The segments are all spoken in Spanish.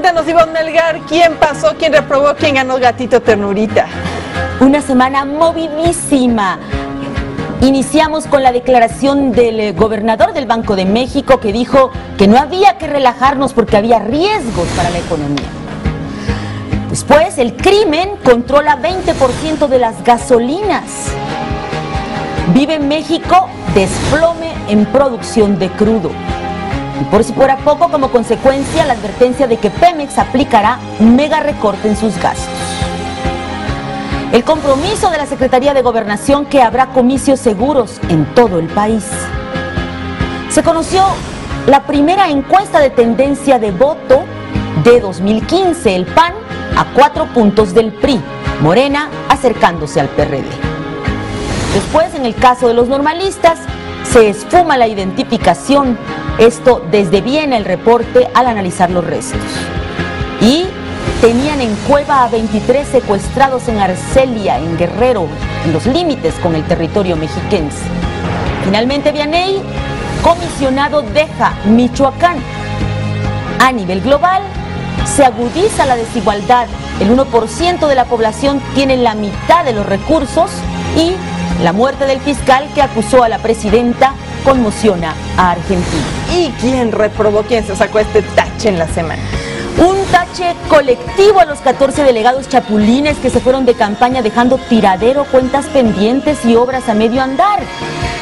Cuéntanos, Ivonne Melgar, ¿quién pasó, quién reprobó, quién ganó Gatito Ternurita? Una semana movidísima. Iniciamos con la declaración del gobernador del Banco de México que dijo que no había que relajarnos porque había riesgos para la economía. Después, el crimen controla 20% de las gasolinas. Vive México desplome en producción de crudo. Y por si fuera poco, como consecuencia, la advertencia de que Pemex aplicará un mega recorte en sus gastos. El compromiso de la Secretaría de Gobernación que habrá comicios seguros en todo el país. Se conoció la primera encuesta de tendencia de voto de 2015, el PAN a 4 puntos del PRI, Morena acercándose al PRD. Después, en el caso de los normalistas, se esfuma la identificación, esto desde Viena el reporte al analizar los restos. Y tenían en cueva a 23 secuestrados en Arcelia, en Guerrero, en los límites con el territorio mexiquense. Finalmente, Vianey, comisionado, deja Michoacán. A nivel global, se agudiza la desigualdad. El 1% de la población tiene la mitad de los recursos y la muerte del fiscal que acusó a la presidenta conmociona a Argentina. ¿Y quién reprobó, quién se sacó este tache en la semana? Un tache colectivo a los 14 delegados chapulines que se fueron de campaña dejando tiradero, cuentas pendientes y obras a medio andar.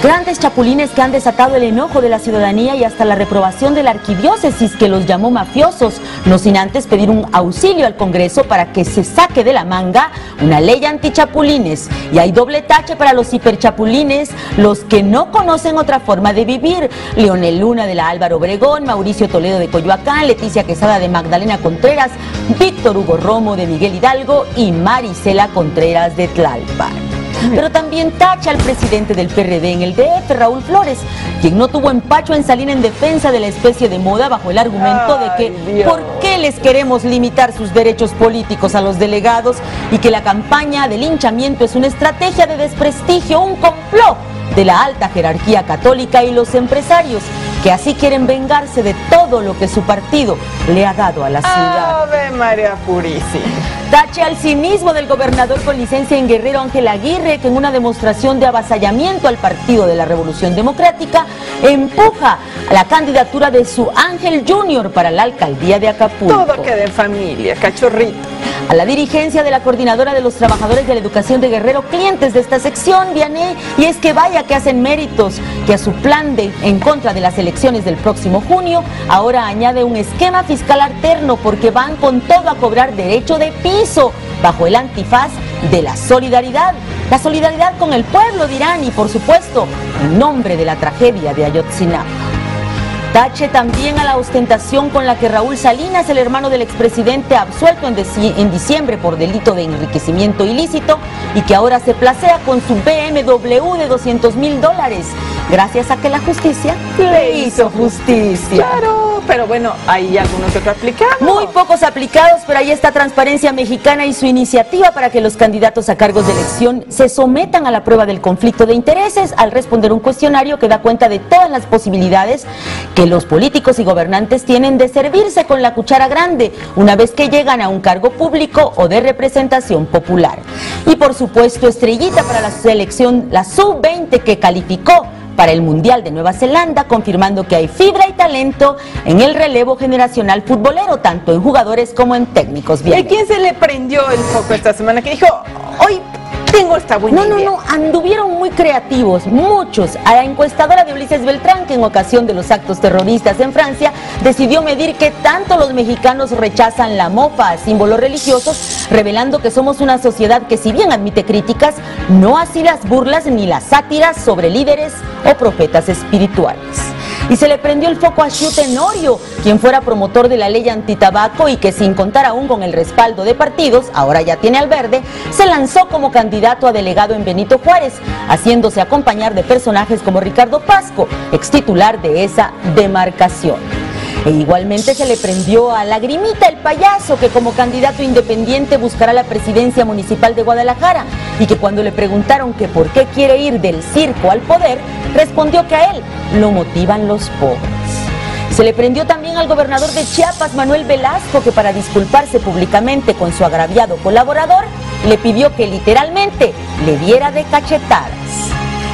Grandes chapulines que han desatado el enojo de la ciudadanía y hasta la reprobación de la arquidiócesis que los llamó mafiosos, no sin antes pedir un auxilio al Congreso para que se saque de la manga una ley antichapulines. Y hay doble tache para los hiperchapulines, los que no conocen otra forma de vivir. Leonel Luna de la Álvaro Obregón, Mauricio Toledo de Coyoacán, Leticia Quesada de Magdalena Contreras, Víctor Hugo Romo de Miguel Hidalgo y Marisela Contreras de Tlalpan. Pero también tacha al presidente del PRD en el DF, Raúl Flores, quien no tuvo empacho en salir en defensa de la especie de moda bajo el argumento de que ¿por qué les queremos limitar sus derechos políticos a los delegados? Y que la campaña de linchamiento es una estrategia de desprestigio, un complot de la alta jerarquía católica y los empresarios, que así quieren vengarse de todo lo que su partido le ha dado a la ciudad. Ave María Purísima. Tache al cinismo del gobernador con licencia en Guerrero, Ángel Aguirre, que en una demostración de avasallamiento al Partido de la Revolución Democrática, empuja a la candidatura de su Ángel Junior para la alcaldía de Acapulco. Todo queda en familia, cachorrito. A la dirigencia de la Coordinadora de los Trabajadores de la Educación de Guerrero, clientes de esta sección, Vianey, y es que vaya que hacen méritos, que a su plan en contra de las elecciones del próximo junio, ahora añade un esquema fiscal alterno porque van con todo a cobrar derecho de piso, bajo el antifaz de la solidaridad. La solidaridad con el pueblo, dirán, y por supuesto, en nombre de la tragedia de Ayotzinapa. Tache también a la ostentación con la que Raúl Salinas, el hermano del expresidente absuelto en diciembre por delito de enriquecimiento ilícito y que ahora se placea con su BMW de $200,000, gracias a que la justicia le hizo justicia. Claro, pero bueno, hay algunos que otros aplicados. Muy pocos aplicados, pero ahí está Transparencia Mexicana y su iniciativa para que los candidatos a cargos de elección se sometan a la prueba del conflicto de intereses al responder un cuestionario que da cuenta de todas las posibilidades que los políticos y gobernantes tienen de servirse con la cuchara grande una vez que llegan a un cargo público o de representación popular. Y por supuesto, estrellita para la selección, la sub-20 que calificó para el Mundial de Nueva Zelanda, confirmando que hay fibra y talento en el relevo generacional futbolero, tanto en jugadores como en técnicos. ¿Y a quién se le prendió el foco esta semana? Que dijo, hoy tengo esta buena idea. No, anduvieron muy creativos, muchos. A la encuestadora de Ulises Beltrán, que en ocasión de los actos terroristas en Francia, decidió medir qué tanto los mexicanos rechazan la mofa, símbolos religiosos, revelando que somos una sociedad que, si bien admite críticas, no así las burlas ni las sátiras sobre líderes o profetas espirituales. Y se le prendió el foco a Xiu Tenorio, quien fuera promotor de la ley antitabaco y que, sin contar aún con el respaldo de partidos, ahora ya tiene al verde, se lanzó como candidato a delegado en Benito Juárez, haciéndose acompañar de personajes como Ricardo Pasco, extitular de esa demarcación. E igualmente se le prendió a Lagrimita el Payaso, que como candidato independiente buscará la presidencia municipal de Guadalajara y que cuando le preguntaron que por qué quiere ir del circo al poder, respondió que a él lo motivan los pobres. Se le prendió también al gobernador de Chiapas, Manuel Velasco, que para disculparse públicamente con su agraviado colaborador, le pidió que literalmente le diera de cachetadas.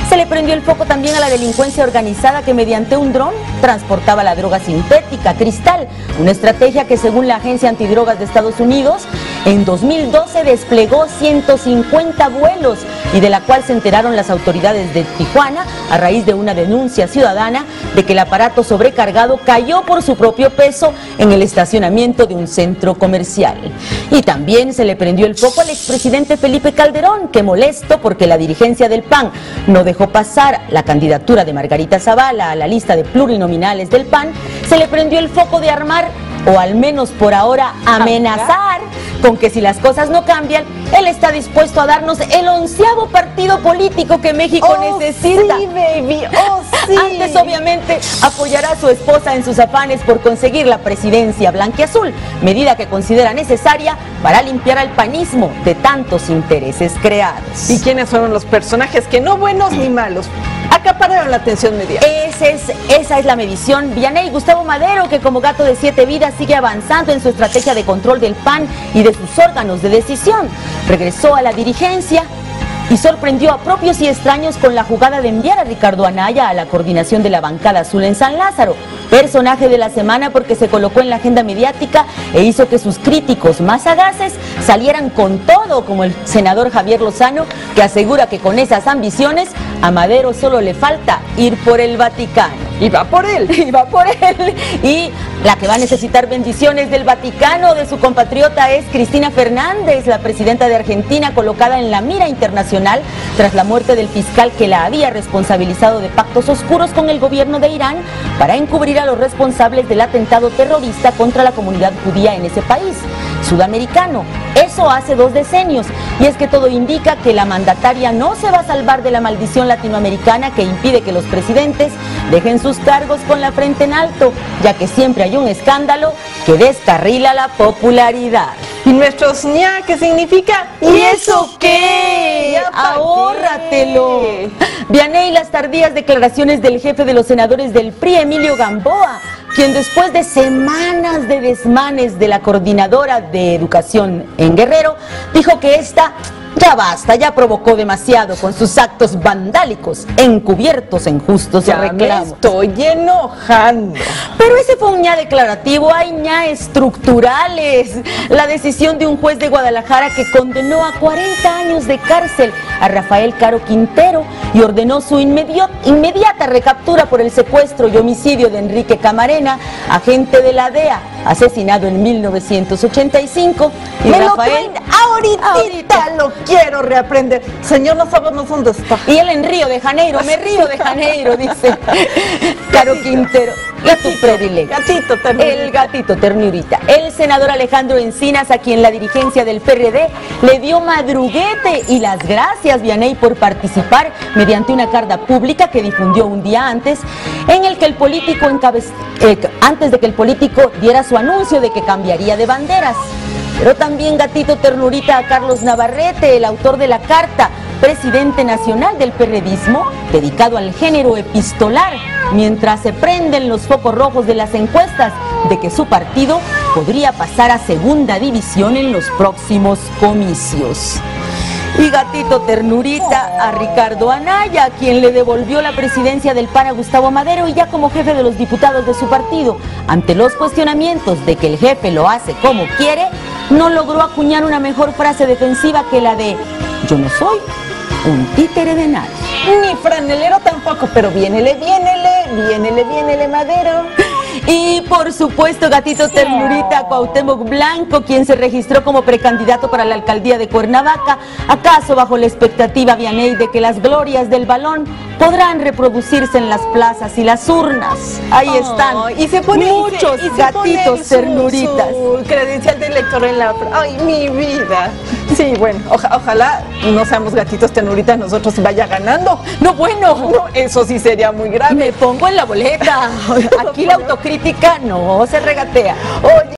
Se le prendió el foco también a la delincuencia organizada que mediante un dron transportaba la droga sintética, cristal, una estrategia que según la Agencia Antidrogas de Estados Unidos, en 2012 desplegó 150 vuelos y de la cual se enteraron las autoridades de Tijuana a raíz de una denuncia ciudadana de que el aparato sobrecargado cayó por su propio peso en el estacionamiento de un centro comercial. Y también se le prendió el foco al expresidente Felipe Calderón, que molesto porque la dirigencia del PAN no dejó pasar la candidatura de Margarita Zavala a la lista de plurinominales del PAN, se le prendió el foco de armar, o al menos por ahora amenazar, con que si las cosas no cambian, él está dispuesto a darnos el 11º partido político que México necesita. Sí, baby, sí. Antes, obviamente, apoyará a su esposa en sus afanes por conseguir la presidencia blanquiazul, medida que considera necesaria para limpiar al panismo de tantos intereses creados. ¿Y quiénes fueron los personajes que no buenos ni malos acapararon la atención mediática? Esa es la medición. Vianey Gustavo Madero, que como gato de 7 vidas sigue avanzando en su estrategia de control del PAN y de sus órganos de decisión, regresó a la dirigencia y sorprendió a propios y extraños con la jugada de enviar a Ricardo Anaya a la coordinación de la bancada azul en San Lázaro, personaje de la semana porque se colocó en la agenda mediática e hizo que sus críticos más sagaces salieran con todo, como el senador Javier Lozano, que asegura que con esas ambiciones a Madero solo le falta ir por el Vaticano. Y va por él. Y va por él. Y la que va a necesitar bendiciones del Vaticano, de su compatriota, es Cristina Fernández, la presidenta de Argentina, colocada en la mira internacional tras la muerte del fiscal que la había responsabilizado de pactos oscuros con el gobierno de Irán para encubrir a los responsables del atentado terrorista contra la comunidad judía en ese país sudamericano. Eso hace 2 decenios, y es que todo indica que la mandataria no se va a salvar de la maldición latinoamericana que impide que los presidentes dejen sus cargos con la frente en alto, ya que siempre hay un escándalo que descarrila la popularidad. Y nuestros ña, ¿qué significa? ¿Y eso qué? Ahórratelo. Vianey, las tardías declaraciones del jefe de los senadores del PRI, Emilio Gamboa, quien después de semanas de desmanes de la coordinadora de educación en Guerrero, dijo que esta ya basta, ya provocó demasiado con sus actos vandálicos, encubiertos en justos reclamos. Me estoy enojando. Pero ese fue un ña declarativo, hay ña estructurales. La decisión de un juez de Guadalajara que condenó a 40 años de cárcel a Rafael Caro Quintero y ordenó su inmediata recaptura por el secuestro y homicidio de Enrique Camarena, agente de la DEA, asesinado en 1985. Y me Rafael, lo traen ahorita lo quiero reaprender. Señor, no sabemos dónde está. Y él en Río de Janeiro, me Río de Janeiro, dice Caro Quintero. Y tu predilecto. Gatito ternurita. El gatito ternurita. El senador Alejandro Encinas, a quien la dirigencia del PRD le dio madruguete y las gracias, Vianey, por participar mediante una carta pública que difundió un día antes, en el que el político antes de que el político diera su anuncio de que cambiaría de banderas. Pero también gatito ternurita a Carlos Navarrete, el autor de la carta, presidente nacional del perredismo, dedicado al género epistolar, mientras se prenden los focos rojos de las encuestas de que su partido podría pasar a segunda división en los próximos comicios. Y gatito ternurita a Ricardo Anaya, quien le devolvió la presidencia del PAN a Gustavo Madero y ya como jefe de los diputados de su partido, ante los cuestionamientos de que el jefe lo hace como quiere, no logró acuñar una mejor frase defensiva que la de "yo no soy un títere de nadie". Ni franelero tampoco, pero viénele Madero. Y por supuesto, gatito ternurita, Cuauhtémoc Blanco, quien se registró como precandidato para la alcaldía de Cuernavaca, acaso bajo la expectativa, Vianey, de que las glorias del balón podrán reproducirse en las plazas y las urnas. Ahí están, y se pone muchos gatitos ternuritas. Su credencial de elector en la... ¡Ay, mi vida! Sí, bueno, ojalá no seamos gatitos ternuritas nosotros y vaya ganando. No, bueno. No, eso sí sería muy grave. Me pongo en la boleta. Aquí la autocrítica no se regatea. Oye.